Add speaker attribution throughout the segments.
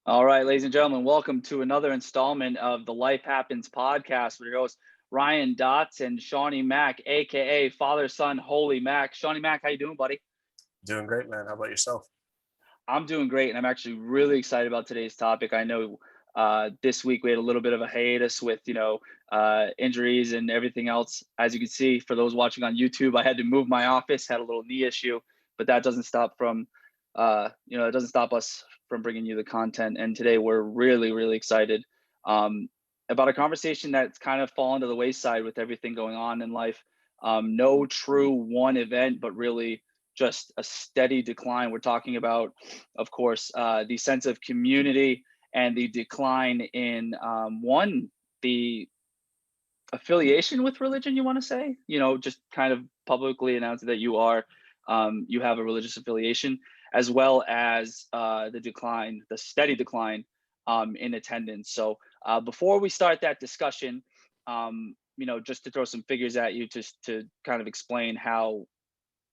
Speaker 1: All right, ladies and gentlemen, welcome to another installment of the Life Happens podcast with your hosts Ryan Dotz and Shawnee Mack, aka Father Son Holy Mac. Shawnee Mack, how you doing, buddy?
Speaker 2: Doing great, man. How about yourself?
Speaker 1: I'm doing great, and I'm actually really excited about today's topic. I know this week we had a little bit of a hiatus with injuries and everything else. As you can see, for those watching on YouTube, I had to move my office, had a little knee issue, but that doesn't stop from it doesn't stop us from bringing you the content. And today we're really, really excited about a conversation that's kind of fallen to the wayside with everything going on in life. No true one event, but really just a steady decline. We're talking about, of course, the sense of community and the decline in the affiliation with religion, you want to say, just kind of publicly announcing that you have a religious affiliation, as well as the steady decline in attendance. So before we start that discussion, just to throw some figures at you, just to kind of explain how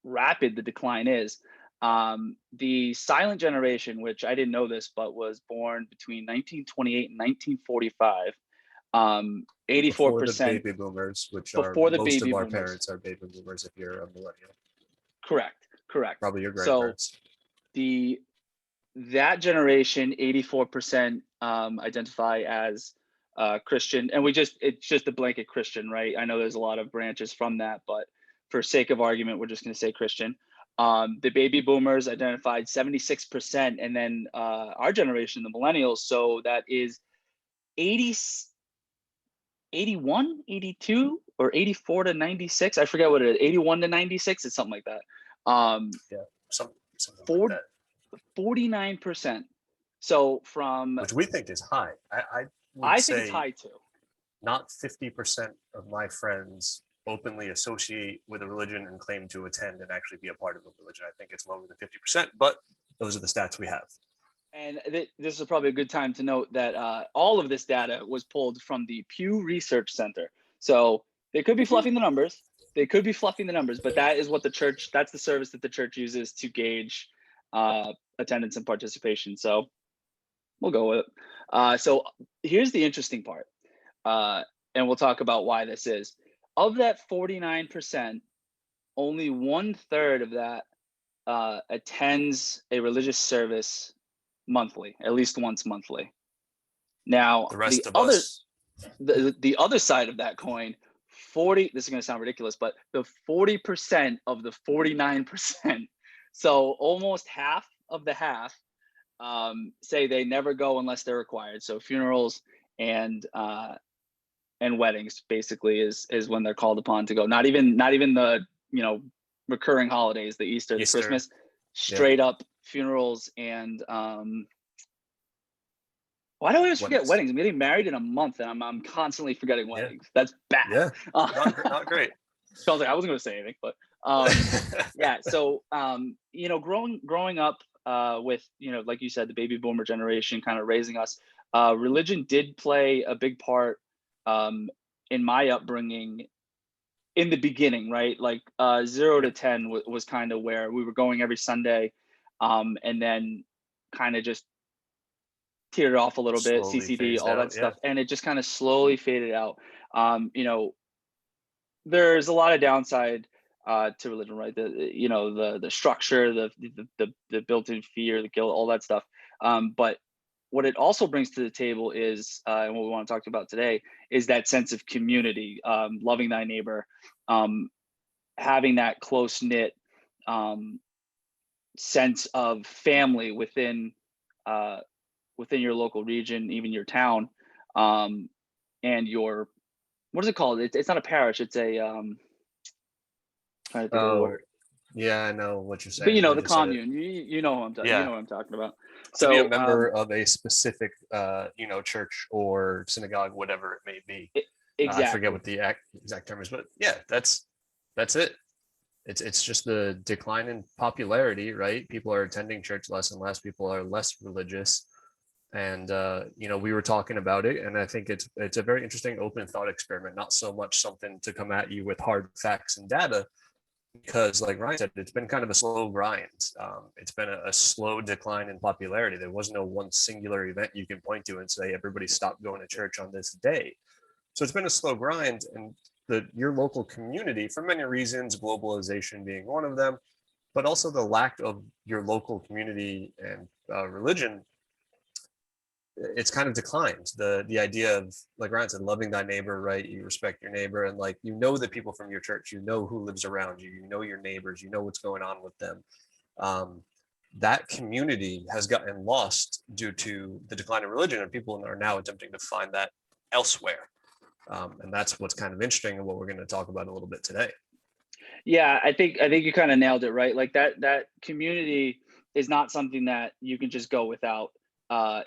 Speaker 1: rapid the decline is. The silent generation, which I didn't know this, but was born between 1928 and 1945,
Speaker 2: Before the
Speaker 1: 84%
Speaker 2: baby boomers, which are
Speaker 1: before the
Speaker 2: most of
Speaker 1: baby
Speaker 2: our
Speaker 1: boomers.
Speaker 2: parents are baby boomers if you're a millennial.
Speaker 1: Correct.
Speaker 2: Probably your
Speaker 1: So
Speaker 2: grandparents.
Speaker 1: the that generation, 84% identify as Christian, and it's just a blanket Christian, right? I know there's a lot of branches from that, but for sake of argument, we're just going to say Christian. The baby boomers identified 76%, and then our generation, the millennials, so that is 80, 81, 82, or 84 to 96. I forget what it is, 81 to 96, it's something like that.
Speaker 2: Yeah, something like
Speaker 1: Four,
Speaker 2: that.
Speaker 1: 49%. So from,
Speaker 2: Which we think is high. I would
Speaker 1: I think it's
Speaker 2: say
Speaker 1: high too.
Speaker 2: not 50% of my friends openly associate with a religion and claim to attend and actually be a part of a religion. I think it's lower than 50%, but those are the stats we have.
Speaker 1: And this is probably a good time to note that all of this data was pulled from the Pew Research Center. So they could be fluffing the numbers. But that is what that's the service that the church uses to gauge attendance and participation. So we'll go with it. So here's the interesting part. And we'll talk about why this is. Of that 49%, only 1/3 of that attends a religious service monthly, at least once monthly. Now,
Speaker 2: The rest of us,
Speaker 1: the other side of that coin, 40, this is going to sound ridiculous, but the 40% of the 49%, so almost half of the half, say they never go unless they're required. So funerals and weddings basically is when they're called upon to go. Not even the recurring holidays, the Easter, the Christmas, straight up funerals and why do I always forget weddings? I'm getting married in a month and I'm constantly forgetting weddings. Yeah. That's bad.
Speaker 2: Yeah, not great.
Speaker 1: So I was like, I wasn't going to say anything, but yeah. So growing up with like you said, the baby boomer generation kind of raising us, religion did play a big part in my upbringing in the beginning, right? Like 0 to 10 was kind of where we were going every Sunday, and then kind of just teared off a little bit, CCD, all that stuff, and it just kind of slowly faded out. There's a lot of downside to religion, right? The structure, the built-in fear, the guilt, all that stuff. But what it also brings to the table is, and what we want to talk about today, is that sense of community, loving thy neighbor, having that close-knit sense of family within your local region, even your town, and your, what is it called? It's not a parish. It's a trying to think of the word.
Speaker 2: Yeah, I know what you're saying.
Speaker 1: But the commune. You know what I'm talking. You know what I'm talking about.
Speaker 2: So be a member of a specific church or synagogue, whatever it may be. Exactly. I forget what the exact term is, but yeah, that's it. It's just the decline in popularity, right? People are attending church less and less. People are less religious. And we were talking about it, and I think it's a very interesting open thought experiment, not so much something to come at you with hard facts and data, because, like Ryan said, it's been kind of a slow grind. It's been a slow decline in popularity. There was no one singular event you can point to and say everybody stopped going to church on this day. So it's been a slow grind, and your local community, for many reasons, globalization being one of them, but also the lack of your local community and religion, it's kind of declined. The idea of, like Ryan said, loving thy neighbor, right? You respect your neighbor, and like, you know, the people from your church, you know who lives around you, you know your neighbors, you know what's going on with them. That community has gotten lost due to the decline of religion, and people are now attempting to find that elsewhere. And that's what's kind of interesting and what we're going to talk about a little bit today.
Speaker 1: Yeah, I think you kind of nailed it, right? Like that community is not something that you can just go without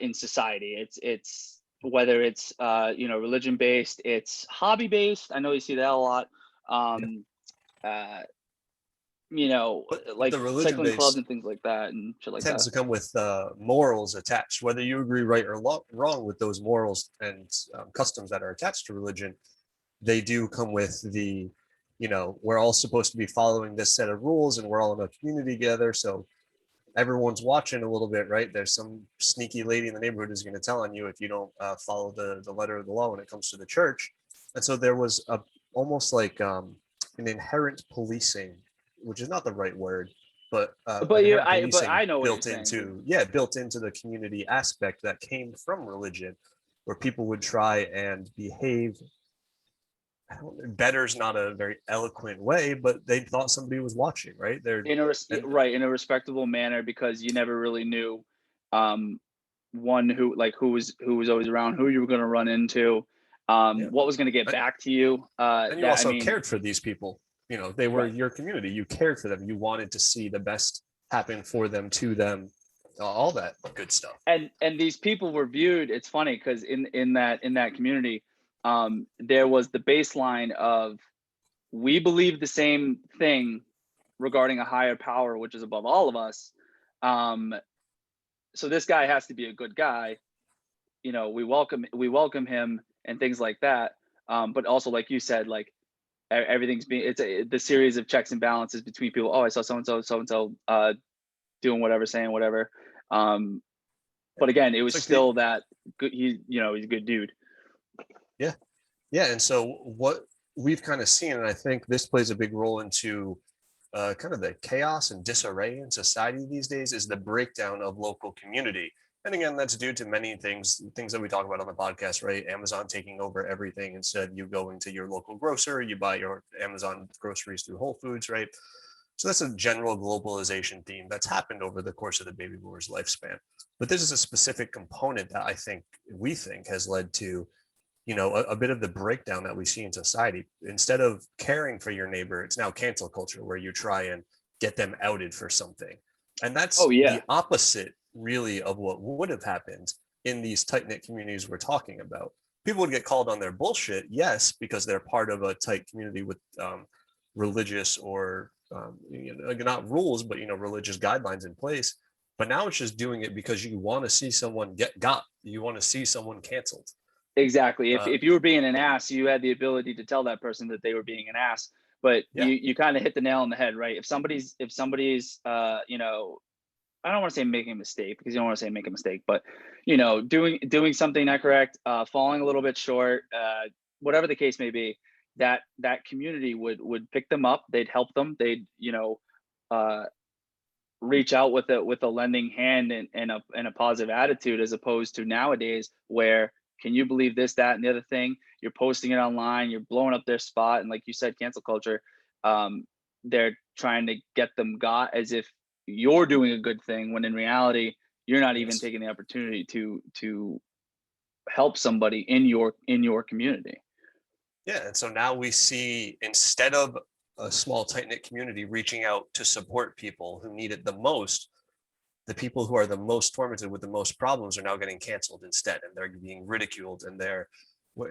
Speaker 1: in society. It's whether it's religion based, it's hobby based. I know you see that a lot. Like
Speaker 2: the religion
Speaker 1: cycling clubs
Speaker 2: base
Speaker 1: and things like that and shit like
Speaker 2: tends
Speaker 1: that.
Speaker 2: to come with morals attached, whether you agree right or wrong with those morals and customs that are attached to religion. They do come with the, we're all supposed to be following this set of rules, and we're all in a community together, so everyone's watching a little bit, right? There's some sneaky lady in the neighborhood who's going to tell on you if you don't follow the letter of the law when it comes to the church. And so there was almost like an inherent policing, which is not the right word, but
Speaker 1: But
Speaker 2: inherent
Speaker 1: I
Speaker 2: policing
Speaker 1: know what you're
Speaker 2: built
Speaker 1: saying.
Speaker 2: built into the community aspect that came from religion, where people would try and behave. Better's not a very eloquent way, but they thought somebody was watching, right?
Speaker 1: In a respectable manner, because you never really knew one who was always around, who you were going to run into, what was going to get back to you.
Speaker 2: And you also cared for these people. They were your community. You cared for them. You wanted to see the best happen for them, to them, all that good stuff.
Speaker 1: And these people were viewed. It's funny because in that community, there was the baseline of, we believe the same thing regarding a higher power, which is above all of us. So this guy has to be a good guy. We welcome him and things like that. But also, like you said, like everything's the series of checks and balances between people. Oh, I saw so and so doing whatever, saying whatever. But again, it was like still that good. He's a good dude.
Speaker 2: Yeah. Yeah. And so what we've kind of seen, and I think this plays a big role into kind of the chaos and disarray in society these days, is the breakdown of local community. And again, that's due to many things that we talk about on the podcast, right? Amazon taking over everything. Instead, you go into your local grocer, you buy your Amazon groceries through Whole Foods, right? So that's a general globalization theme that's happened over the course of the baby boomers' lifespan. But this is a specific component that we think has led to, a bit of the breakdown that we see in society. Instead of caring for your neighbor, it's now cancel culture, where you try and get them outed for something. And that's the opposite, really, of what would have happened in these tight-knit communities we're talking about. People would get called on their bullshit, yes, because they're part of a tight community with religious or not rules, but religious guidelines in place. But now it's just doing it because you want to see someone get got. You want to see someone canceled.
Speaker 1: Exactly. If you were being an ass, you had the ability to tell that person that they were being an ass. But you kind of hit the nail on the head, right? If somebody's I don't want to say making a mistake, because you don't want to say make a mistake, but doing something not correct, falling a little bit short, whatever the case may be, that community would pick them up. They'd help them. They'd reach out with a lending hand and a positive attitude, as opposed to nowadays, where, can you believe this, that, and the other thing? You're posting it online, you're blowing up their spot, and like you said, cancel culture. They're trying to get them got as if you're doing a good thing, when in reality, you're not even taking the opportunity to help somebody in your community.
Speaker 2: Yeah, and so now we see, instead of a small tight-knit community reaching out to support people who need it the most, the people who are the most tormented with the most problems are now getting canceled instead, and they're being ridiculed, and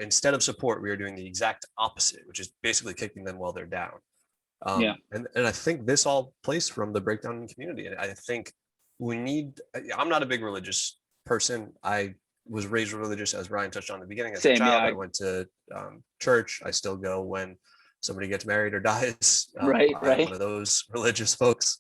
Speaker 2: instead of support, we are doing the exact opposite, which is basically kicking them while they're down. And I think this all plays from the breakdown in community. And I think I'm not a big religious person. I was raised religious, as Ryan touched on at the beginning. As a child, I went to church. I still go when somebody gets married or dies.
Speaker 1: Right,
Speaker 2: I am one
Speaker 1: right.
Speaker 2: of those religious folks.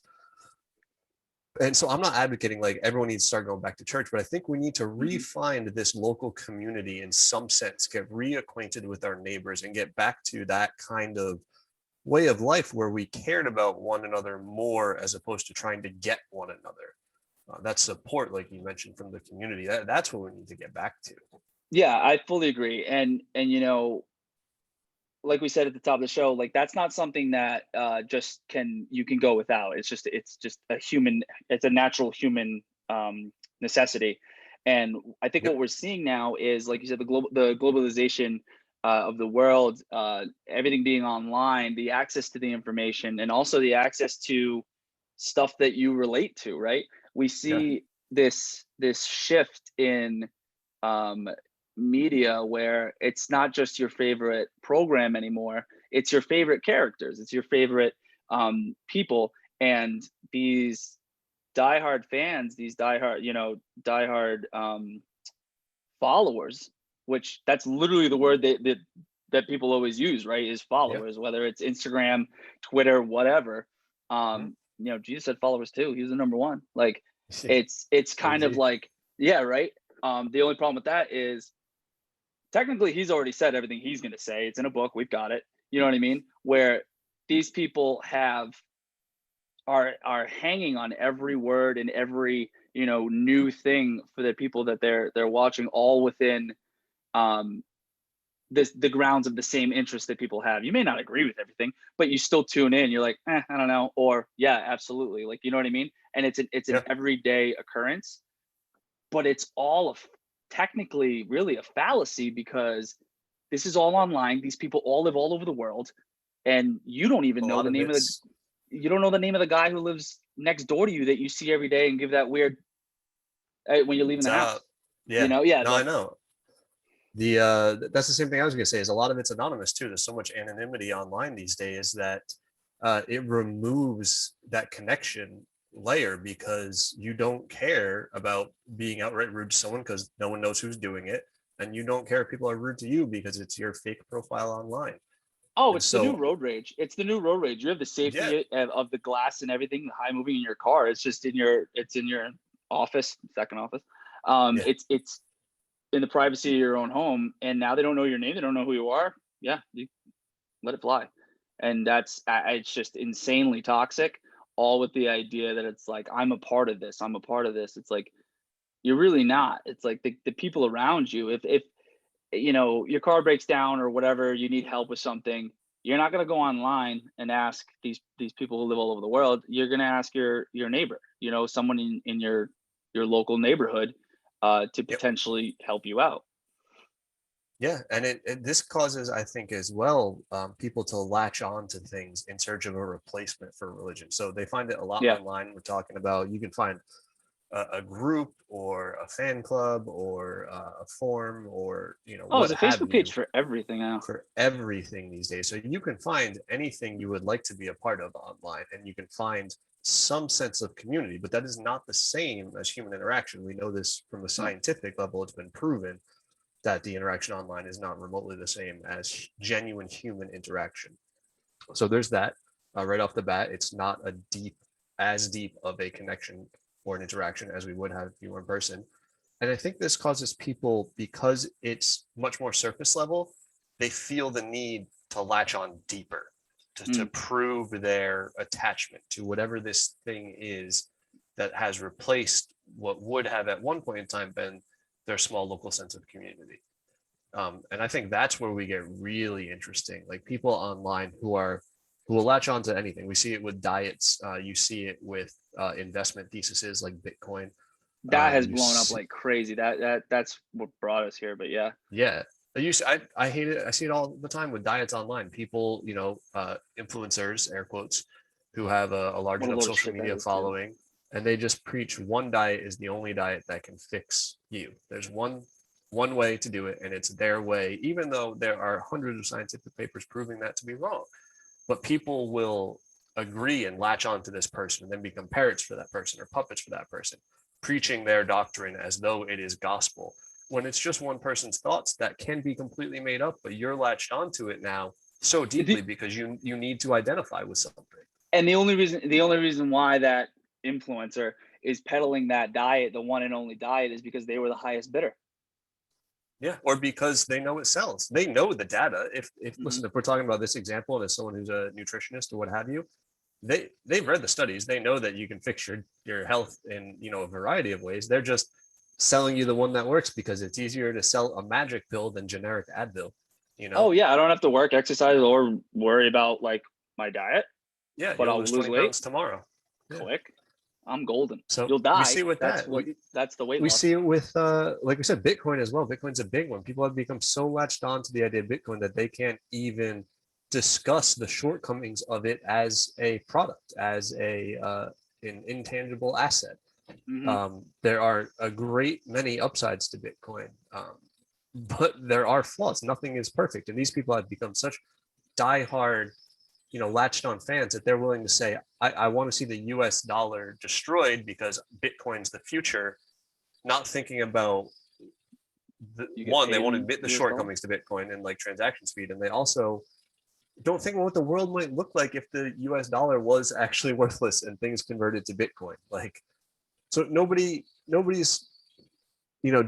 Speaker 2: And so I'm not advocating like everyone needs to start going back to church, but I think we need to re-find this local community in some sense, get reacquainted with our neighbors and get back to that kind of way of life where we cared about one another more as opposed to trying to get one another. That support, like you mentioned, from the community, that's what we need to get back to.
Speaker 1: Yeah, I fully agree. And you know, like we said at the top of the show, like that's not something that just can you can go without. It's just a human, it's a natural human necessity. And I think
Speaker 2: Yep.
Speaker 1: what we're seeing now is, like you said, the globalization of the world, everything being online, the access to the information, and also the access to stuff that you relate to. Right? We
Speaker 2: Yeah.
Speaker 1: see this shift in um, media where it's not just your favorite program anymore, it's your favorite characters, it's your favorite people. And these diehard fans, these diehard, diehard followers, which that's literally the word that people always use, right? Is
Speaker 2: Yeah.
Speaker 1: followers, whether it's Instagram, Twitter, whatever.
Speaker 2: Mhm.
Speaker 1: Jesus had followers too. He was the number one. Like it's kind of
Speaker 2: OG.
Speaker 1: like, yeah, right. The only problem with that is technically he's already said everything he's going to say. It's in a book. We've got it. You know what I mean? Where these people are hanging on every word and every new thing for the people that they're watching, all within um the grounds of the same interest that people have. You may not agree with everything, but you still tune in. You're like, I don't know, or yeah, absolutely. Like, you know what I mean? And it's an
Speaker 2: Yeah.
Speaker 1: everyday occurrence, but it's all technically really a fallacy, because this is all online. These people all live all over the world, and you don't even
Speaker 2: A
Speaker 1: know
Speaker 2: lot
Speaker 1: the
Speaker 2: of
Speaker 1: name of the
Speaker 2: it's
Speaker 1: you don't know the name of the guy who lives next door to you that you see every day and give that weird when you're leaving
Speaker 2: it's
Speaker 1: the house.
Speaker 2: yeah.
Speaker 1: Yeah,
Speaker 2: No, I
Speaker 1: like
Speaker 2: know. That's the same thing I was gonna say, is a lot of it's anonymous too. There's so much anonymity online these days that it removes that connection layer because you don't care about being outright rude to someone because no one knows who's doing it, and you don't care if people are rude to you because it's your fake profile online.
Speaker 1: oh,
Speaker 2: And
Speaker 1: it's the new
Speaker 2: so
Speaker 1: road rage. It's the new road rage. You have the
Speaker 2: yeah.
Speaker 1: safety of the glass and everything, the high moving in your car. It's in your office, second office.
Speaker 2: Yeah.
Speaker 1: It's in the privacy of your own home, and now they don't know your name. They don't know who you are. Yeah, you let it fly. And it's just insanely toxic, all with the idea that it's like, I'm a part of this. I'm a part of this. It's like, you're really not. It's like the people around you. If your car breaks down or whatever, you need help with something, you're not going to go online and ask these people who live all over the world. You're going to ask your neighbor, someone in your local neighborhood, to
Speaker 2: Yep.
Speaker 1: potentially help you out.
Speaker 2: Yeah, and this causes, I think, as well, people to latch on to things in search of a replacement for religion. So they find it a lot
Speaker 1: Yeah.
Speaker 2: online. We're talking about, you can find a group or a fan club or a forum or
Speaker 1: Oh, there's
Speaker 2: what
Speaker 1: a
Speaker 2: have
Speaker 1: Facebook page
Speaker 2: you
Speaker 1: for everything now.
Speaker 2: for everything these days. So you can find anything you would like to be a part of online, and you can find some sense of community, but that is not the same as human interaction. We know this from the
Speaker 1: Yeah.
Speaker 2: scientific level. It's been proven that the interaction online is not remotely the same as genuine human interaction. So there's that. Right off the bat, it's not as deep of a connection or an interaction as we would have if you were in person. And I think this causes people, because it's much more surface level, they feel the need to latch on deeper, to
Speaker 1: Mm.
Speaker 2: prove their attachment to whatever this thing is that has replaced what would have at one point in time been their small local sense of community. And I think that's where we get really interesting. Like people online who will latch on to anything. We see it with diets. You see it with investment theses like Bitcoin.
Speaker 1: That has
Speaker 2: You
Speaker 1: blown up
Speaker 2: see,
Speaker 1: like crazy. That's what brought us here. But yeah.
Speaker 2: yeah. I hate it. I see it all the time with diets online. People, influencers, air quotes, who have a large
Speaker 1: What a
Speaker 2: enough
Speaker 1: load of
Speaker 2: social
Speaker 1: shit that
Speaker 2: media
Speaker 1: is too.
Speaker 2: following, and they just preach one diet is the only diet that can fix you. There's one way to do it, and it's their way, even though there are hundreds of scientific papers proving that to be wrong. But people will agree and latch on to this person and then become parrots for that person or puppets for that person, preaching their doctrine as though it is gospel when it's just one person's thoughts that can be completely made up, but you're latched onto it now so deeply because you need to identify with something.
Speaker 1: And the only reason why that influencer is peddling that diet, the one and only diet, is because they were the highest bidder.
Speaker 2: Yeah, or because they know it sells. They know the data. If listen, if we're talking about this example, and as someone who's a nutritionist or what have you, they've read the studies. They know that you can fix your health in a variety of ways. They're just selling you the one that works because it's easier to sell a magic pill than generic Advil.
Speaker 1: Oh yeah, I don't have to work, exercise, or worry about like my diet.
Speaker 2: Yeah,
Speaker 1: but
Speaker 2: you'll
Speaker 1: I'll
Speaker 2: lose
Speaker 1: lose
Speaker 2: 20
Speaker 1: weight.
Speaker 2: pounds tomorrow.
Speaker 1: Yeah. Click. I'm golden.
Speaker 2: So
Speaker 1: you'll die.
Speaker 2: We see with
Speaker 1: that's
Speaker 2: that.
Speaker 1: That's the weight
Speaker 2: we
Speaker 1: loss.
Speaker 2: see it with like we said, Bitcoin as well. Bitcoin's a big one. People have become so latched on to the idea of Bitcoin that they can't even discuss the shortcomings of it as a product, as an intangible asset. There are a great many upsides to Bitcoin, but there are flaws. Nothing is perfect, and these people have become such diehard, latched on fans that they're willing to say, I want to see the US dollar destroyed because Bitcoin's the future, not thinking about they won't admit the shortcomings to Bitcoin and like transaction speed. And they also don't think about what the world might look like if the US dollar was actually worthless and things converted to Bitcoin. Like, so nobody's,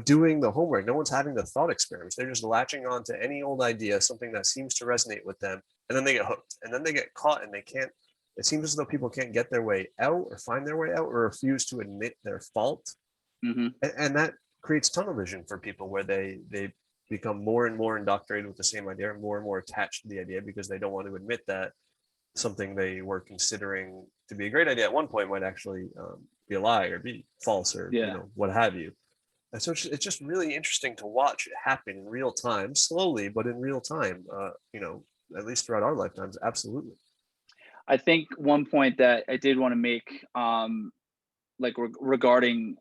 Speaker 2: doing the homework. No one's having the thought experiments. They're just latching on to any old idea, something that seems to resonate with them. And then they get hooked, and then they get caught, and they can't. It seems as though people can't get their way out or find their way out or refuse to admit their fault. And that creates tunnel vision for people where they become more and more indoctrinated with the same idea and more attached to the idea because they don't want to admit that something they were considering to be a great idea at one point might actually be a lie or be false or what have you. And so it's just really interesting to watch it happen in real time, slowly, but in real time, at least throughout our lifetimes. Absolutely.
Speaker 1: I think one point that I did want to make, regarding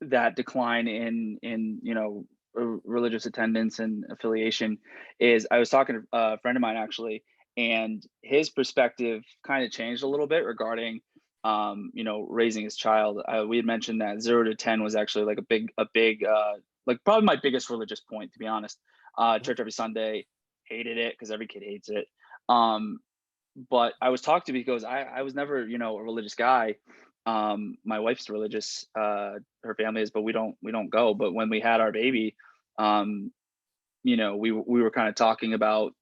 Speaker 1: that decline in religious attendance and affiliation, is I was talking to a friend of mine actually, and his perspective kind of changed a little bit regarding raising his child. We had mentioned that 0 to 10 was actually like a big like probably my biggest religious point, to be honest. Church every Sunday, hated it because every kid hates it. But I was talked to because I was never a religious guy. My wife's religious, her family is, but we don't go. But when we had our baby, we were kind of talking about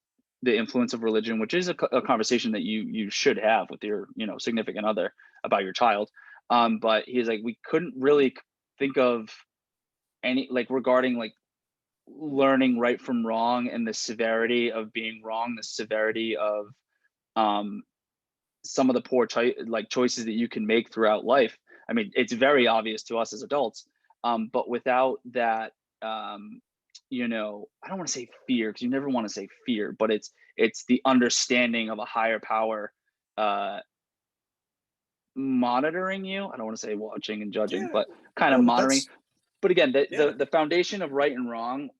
Speaker 1: the influence of religion, which is a conversation that you should have with your significant other about your child. But he's like, we couldn't really think of any regarding learning right from wrong and the severity of being wrong, the severity of some of the poor choices that you can make throughout life. I mean, it's very obvious to us as adults, but without that, I don't want to say fear, because you never want to say fear, but it's the understanding of a higher power monitoring you. I don't want to say watching and judging, but kind of monitoring. But again, the foundation of right and wrong,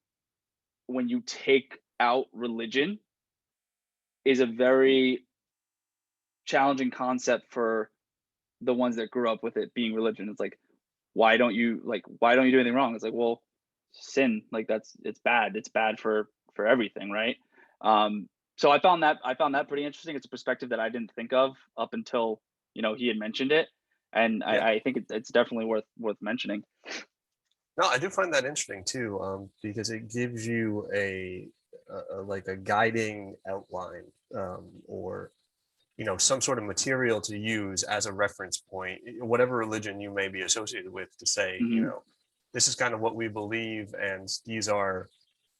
Speaker 1: when you take out religion, is a very challenging concept for the ones that grew up with it being religion. It's like, why don't you do anything wrong? It's like, well, sin, it's bad for everything, right? So I found that pretty interesting. It's a perspective that I didn't think of up until he had mentioned it, and I think it's definitely worth mentioning.
Speaker 2: No, I do find that interesting too, because it gives you a guiding outline, or some sort of material to use as a reference point, whatever religion you may be associated with, to say, this is kind of what we believe, and these are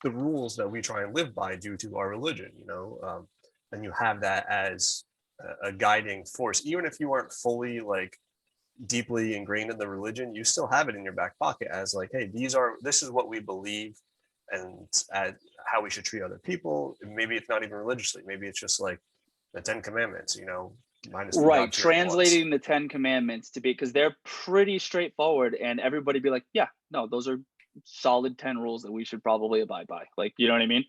Speaker 2: the rules that we try and live by due to our religion, and you have that as a guiding force. Even if you aren't fully deeply ingrained in the religion, you still have it in your back pocket as hey, this is what we believe, and how we should treat other people. Maybe it's not even religiously, maybe it's just the 10 Commandments, minus
Speaker 1: right, translating the 10 Commandments to be, because they're pretty straightforward, and everybody be like, yeah, no, those are solid 10 rules that we should probably abide by. You know what I mean?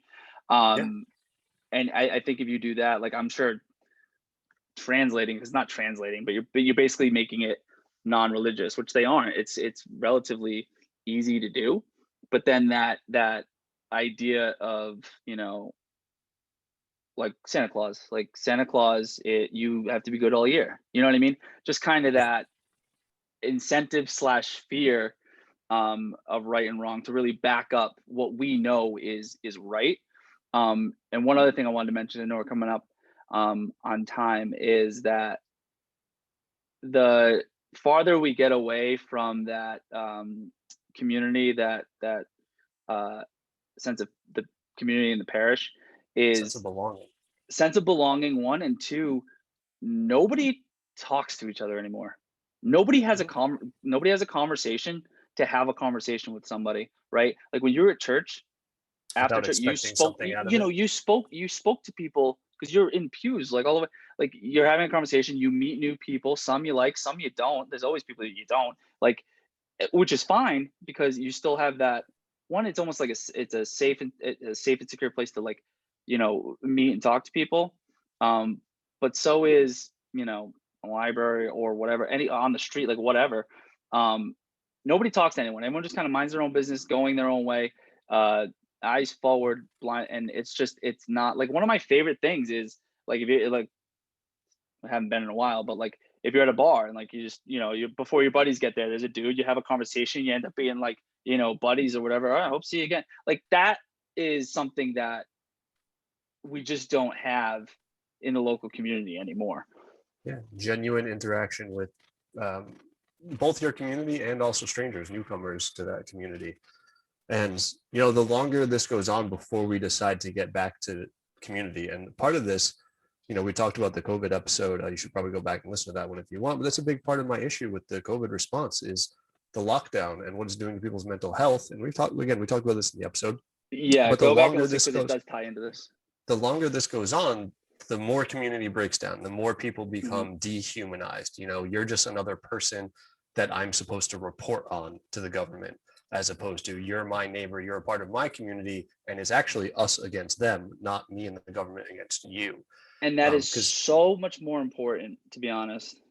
Speaker 1: And I think if you do that, I'm sure translating, because not translating, but you're basically making it non-religious, which they aren't. It's relatively easy to do, but then that idea of like Santa Claus. Like Santa Claus, you have to be good all year. You know what I mean? Just kind of
Speaker 2: Yeah.
Speaker 1: that incentive slash fear of right and wrong to really back up what we know is right. And one other thing I wanted to mention, I know we're coming up on time, is that the farther we get away from that community, that uh, sense of the community in the parish,
Speaker 2: Sense of
Speaker 1: is
Speaker 2: belonging.
Speaker 1: sense of belonging, one, and two, nobody talks to each other anymore. Nobody has a
Speaker 2: Mhm.
Speaker 1: nobody has a conversation to have a conversation with somebody, right? Like when you were at church, after
Speaker 2: Without
Speaker 1: church, you
Speaker 2: expecting
Speaker 1: spoke,
Speaker 2: something out of
Speaker 1: you know,
Speaker 2: it.
Speaker 1: you spoke to people because you're in pews, like all of it, like you're having a conversation, you meet new people, some you like, some you don't. There's always people that you don't like, which is fine because you still have that one. It's almost like it's a safe and secure place to, like, meet and talk to people. But so is, a library or whatever, any on the street, like whatever. um Nobody talks to anyone. Everyone just kind of minds their own business, going their own way, uh eyes forward, blind. And it's not like, one of my favorite things is, like, if you like, I haven't been in a while, but like if you're at a bar and like you just, you before your buddies get there, there's a dude, you have a conversation, you end up being like, buddies or whatever. "Oh, I hope to see you again." Like that is something that we just don't have in the local community anymore.
Speaker 2: Yeah, genuine interaction with um, both your community and also strangers, newcomers to that community. And the longer this goes on before we decide to get back to community, and part of this, we talked about the COVID episode. You should probably go back and listen to that one if you want. But that's a big part of my issue with the COVID response is the lockdown and what it's doing to people's mental health. And we talked about this in the episode.
Speaker 1: Yeah,
Speaker 2: But the
Speaker 1: go back and
Speaker 2: longer
Speaker 1: listen
Speaker 2: this
Speaker 1: because it
Speaker 2: goes,
Speaker 1: does tie into this.
Speaker 2: on, the more community breaks down, the more people
Speaker 1: Mhm.
Speaker 2: become dehumanized. You're just another person that I'm supposed to report on to the government, as opposed to you're my neighbor, you're a part of my community, and it's actually us against them, not me and the government against you.
Speaker 1: And that is
Speaker 2: Because
Speaker 1: so much more important, to be honest.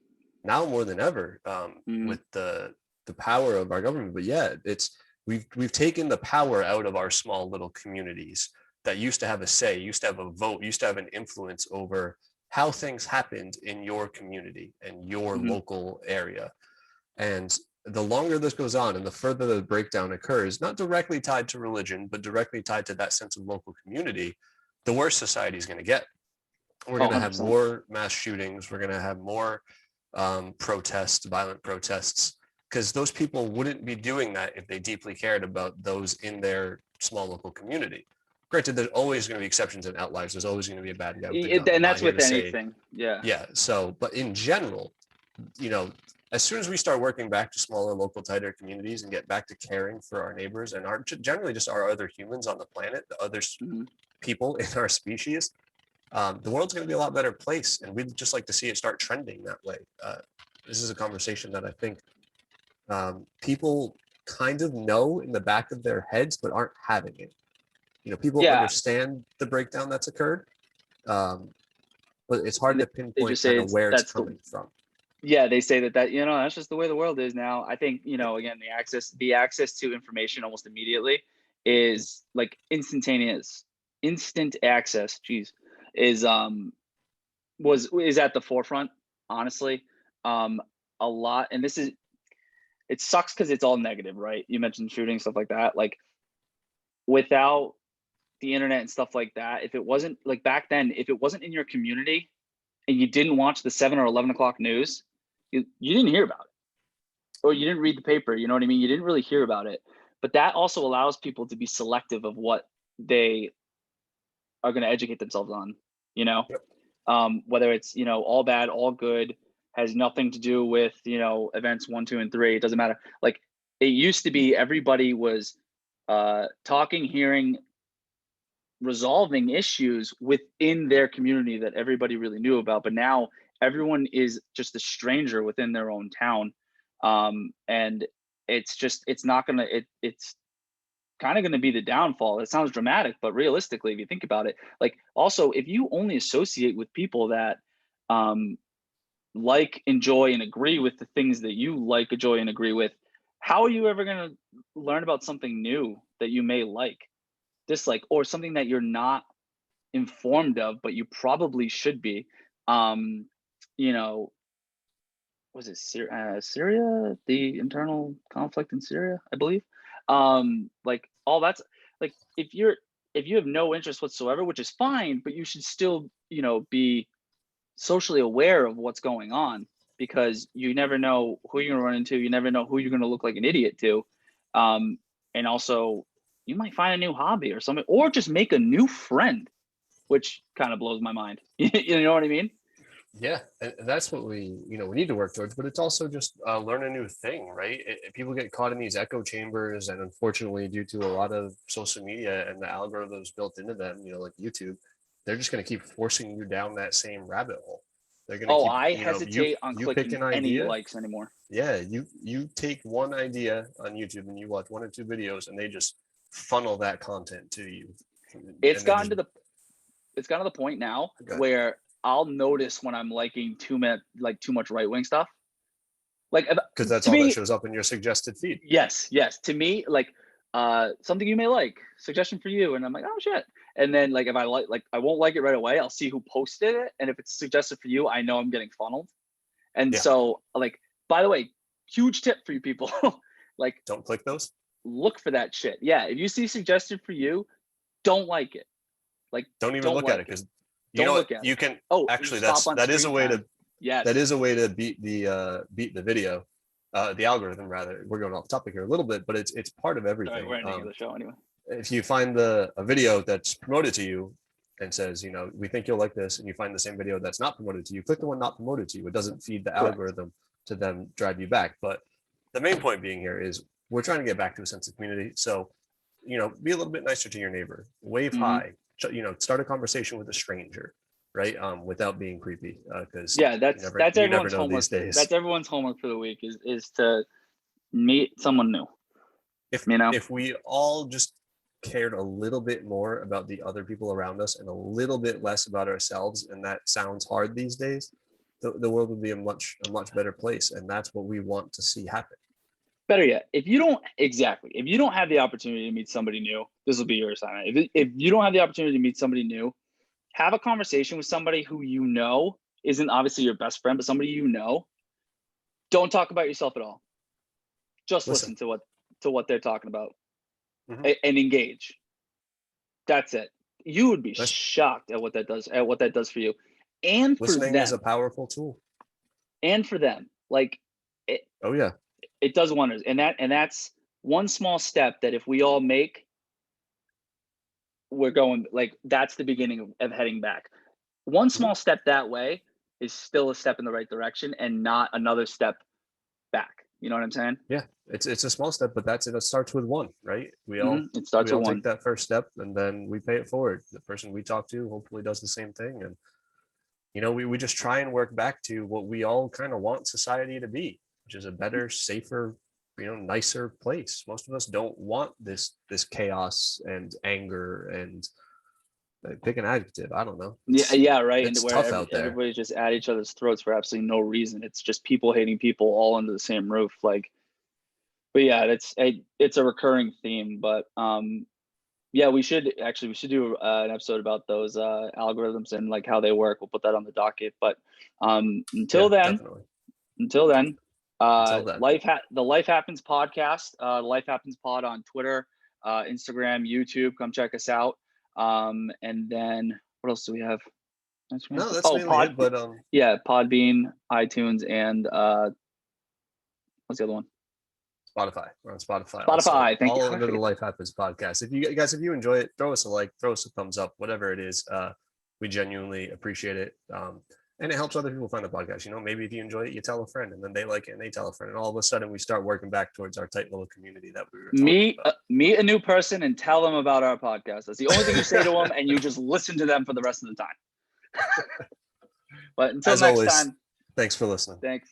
Speaker 2: now more than ever,
Speaker 1: Mhm.
Speaker 2: with the power of our government. But yeah, it's we've taken the power out of our small little communities that used to have a say, used to have a vote, used to have an influence over how things happened in your community and your
Speaker 1: Mhm.
Speaker 2: local area. And the longer this goes on and the further the breakdown occurs, not directly tied to religion, but directly tied to that sense of local community, the worse society is going to get. We're
Speaker 1: Oh,
Speaker 2: going to have
Speaker 1: 100%.
Speaker 2: more mass shootings. We're going to have more protests, violent protests, because those people wouldn't be doing that if they deeply cared about those in their small local community. Granted, there's always going to be exceptions and outliers. There's always going to be a bad guy with a gun. I'm
Speaker 1: And
Speaker 2: not
Speaker 1: that's
Speaker 2: here
Speaker 1: with
Speaker 2: to say,
Speaker 1: anything. Yeah.
Speaker 2: yeah. So, but in general, you know, as soon as we start working back to smaller, local, tighter communities and get back to caring for our neighbors and our generally just our other humans on the planet, the other
Speaker 1: Mhm.
Speaker 2: people in our species, the world's going to be a lot better place, and we'd just like to see it start trending that way. This is a conversation that I think people kind of know in the back of their heads, but aren't having it. People
Speaker 1: Yeah.
Speaker 2: understand the breakdown that's occurred, um, but it's hard
Speaker 1: And
Speaker 2: to
Speaker 1: they just
Speaker 2: pinpoint
Speaker 1: say
Speaker 2: kind of where it's
Speaker 1: that's the
Speaker 2: coming from.
Speaker 1: yeah, they say that that's just the way the world is now. I think, again, the access to information almost immediately is like instantaneous. Instant access, geez, is is at the forefront, honestly. Um a lot, and it sucks because it's all negative, right? You mentioned shooting, stuff like that. Like without the internet and stuff like that, if it wasn't like back then, if it wasn't in your community and you didn't watch the 7 or 11 o'clock news, you didn't hear about it, or you didn't read the paper. You know what I mean? You didn't really hear about it. But that also allows people to be selective of what they are going to educate themselves on. You know,
Speaker 2: Yep.
Speaker 1: whether it's all bad, all good, has nothing to do with events 1, 2, and 3. It doesn't matter. Like it used to be, everybody was talking, hearing, resolving issues within their community that everybody really knew about. But now everyone is just a stranger within their own town. And it's not gonna it's kind of going to be the downfall. It sounds dramatic, but realistically, if you think about it, like also if you only associate with people that um like, enjoy, and agree with the things that you like, enjoy, and agree with, how are you ever going to learn about something new that you may like, dislike, or something that you're not informed of, but you probably should be. You know, was it Syria, the internal conflict in Syria, I believe. Like all that's like if you have no interest whatsoever, which is fine, but you should still, be socially aware of what's going on, because you never know who you're gonna run into, you never know who you're gonna look like an idiot to. And also you might find a new hobby or something, or just make a new friend, which kind of blows my mind. You know what I mean?
Speaker 2: Yeah, and that's what we need to work towards, but it's also just learn a new thing, right? People get caught in these echo chambers, and unfortunately, due to a lot of social media and the algorithms built into them, like YouTube, they're just going to keep forcing you down that same rabbit hole. They're going to keep,
Speaker 1: I hesitate on
Speaker 2: you pick
Speaker 1: clicking
Speaker 2: an
Speaker 1: any
Speaker 2: idea.
Speaker 1: likes anymore.
Speaker 2: Yeah, you take one idea on YouTube and you watch 1 or 2 videos, and they just funnel that content to you.
Speaker 1: It's gotten to the point now where I'll notice when I'm liking too much right-wing stuff. Like,
Speaker 2: because that's all that shows up in your suggested feed.
Speaker 1: Yes. To me, like, something you may like, suggestion for you, and I'm like, oh shit. And then like if I I won't like it right away. I'll see who posted it, and if it's suggested for you, I know I'm getting funneled. And so, like, by the way, huge tip for you people: like,
Speaker 2: don't click those.
Speaker 1: Look for that shit. Yeah, if you see suggested for you, don't like it. Like,
Speaker 2: don't even look at it, because you can.
Speaker 1: Oh,
Speaker 2: actually, that is a way to. Yes, that is a way to beat the video, the algorithm rather. We're going off topic here a little bit, but it's part of everything.
Speaker 1: Right, we're ending the show anyway.
Speaker 2: If you find a video that's promoted to you and says, we think you'll like this, and you find the same video that's not promoted to you, click the one not promoted to you. It doesn't feed the algorithm to then drive you back. But the main point being here is we're trying to get back to a sense of community. So, be a little bit nicer to your neighbor, wave hi, start a conversation with a stranger, right? Without being creepy. Because
Speaker 1: that's everyone's homework. That's everyone's homework for the week is to meet someone new.
Speaker 2: If we all just cared a little bit more about the other people around us and a little bit less about ourselves, and that sounds hard these days, the world would be a much better place, and that's what we want to see happen.
Speaker 1: Better yet, if you don't have the opportunity to meet somebody new, this will be your assignment. If you don't have the opportunity to meet somebody new, have a conversation with somebody who isn't obviously your best friend, but somebody Don't talk about yourself at all. Just listen to what they're talking about. Mm-hmm. And engage. That's it. You would be shocked at what that does for you, and for
Speaker 2: listening
Speaker 1: them.
Speaker 2: is a powerful tool.
Speaker 1: And for them, like, it does wonders. And that's one small step that if we all make, we're going, like, that's the beginning of heading back. One small step that way is still a step in the right direction, and not another step back. You know what I'm saying?
Speaker 2: Yeah, it's a small step, but it starts with one, right? We all
Speaker 1: take
Speaker 2: that first step, and then we pay it forward. The person we talk to hopefully does the same thing, and we just try and work back to what we all kind of want society to be, which is a better, safer, nicer place. Most of us don't want this chaos and anger and pick an adjective. I don't know.
Speaker 1: Right.
Speaker 2: It's tough out there.
Speaker 1: Everybody's just at each other's throats for absolutely no reason. It's just people hating people all under the same roof. Like, but yeah, it's a recurring theme. But we should do an episode about those algorithms and like how they work. We'll put that on the docket. But until then, the Life Happens podcast, Life Happens pod on Twitter, Instagram, YouTube. Come check us out. And then what else do we have?
Speaker 2: No, that's mainly it, but
Speaker 1: Podbean, iTunes, and what's the other one?
Speaker 2: Spotify. We're on Spotify.
Speaker 1: Spotify, thank you.
Speaker 2: All under the Life Happens podcast. If you enjoy it, throw us a like, throw us a thumbs up, whatever it is. We genuinely appreciate it. And it helps other people find the podcast. Maybe if you enjoy it, you tell a friend, and then they like it and they tell a friend, and all of a sudden we start working back towards our tight little community that we were talking about.
Speaker 1: Meet a new person and tell them about our podcast. That's the only thing you say to them, and you just listen to them for the rest of the time. But until next time,
Speaker 2: thanks for listening.
Speaker 1: Thanks.